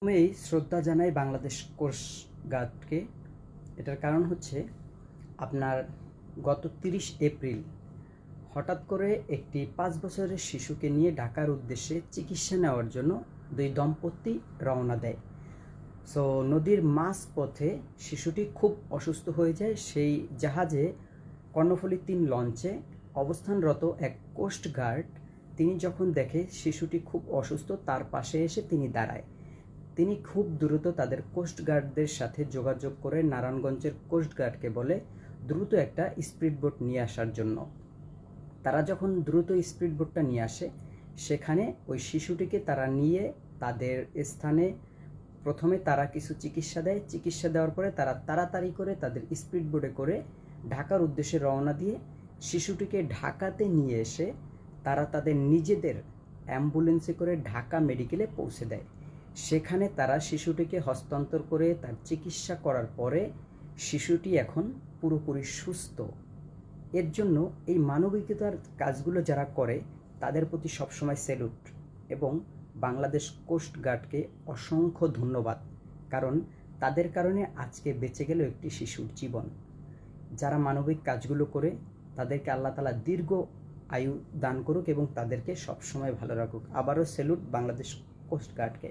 প্রথমেই শ্রদ্ধা জানাই বাংলাদেশ কোস্ট গার্ডকে। এটার কারণ হচ্ছে আপনার গত 30 এপ্রিল হঠাৎ করে একটি 5 বছরের শিশুকে নিয়ে ঢাকার উদ্দেশ্যে চিকিৎসা নেওয়ার জন্য দুই দম্পতি রওনা দেয়। সো নদীর মাঝ পথে শিশুটি খুব অসুস্থ হয়ে যায়। সেই জাহাজে কর্ণফুলী 3 লঞ্চে অবস্থানরত এক কোস্ট গার্ড তিনি যখন দেখে শিশুটি খুব অসুস্থ, তার পাশে এসে তিনি দাঁড়ায়। তিনি খুব দ্রুত তাদের কোস্ট গার্ডদের সাথে যোগাযোগ করে নারায়ণগঞ্জের কোস্ট গার্ডকে বলে দ্রুত একটা স্পিড বোট নিয়ে আসার জন্য। তারা যখন দ্রুত স্পিড বোটটা নিয়ে আসে, সেখানে ওই শিশুটিকে তারা নিয়ে তাদের স্থানে প্রথমে তারা কিছু চিকিৎসা দেয়। চিকিৎসা দেওয়ার পরে তারা তাড়াতাড়ি করে তাদের স্পিড বোটে করে ঢাকার উদ্দেশ্যে রওনা দিয়ে শিশুটিকে ঢাকাতে নিয়ে এসে তারা তাদের নিজেদের অ্যাম্বুলেন্সে করে ঢাকা মেডিকেলে পৌঁছে দেয়। সেখানে তারা শিশুটিকে হস্তান্তর করে তার চিকিৎসা করার পরে শিশুটি এখন পুরোপুরি সুস্থ। এর জন্য এই মানবিকতার কাজগুলো যারা করে তাদের প্রতি সবসময় স্যালুট, এবং বাংলাদেশ কোস্ট গার্ডকে অসংখ্য ধন্যবাদ, কারণ তাদের কারণে আজকে বেঁচে গেল একটি শিশুর জীবন। যারা মানবিক কাজগুলো করে তাদেরকে আল্লাহ তাআলা দীর্ঘ আয়ু দান করুক এবং তাদেরকে সবসময় ভালো রাখুক। আবারও স্যালুট বাংলাদেশ কোস্ট গার্ডকে।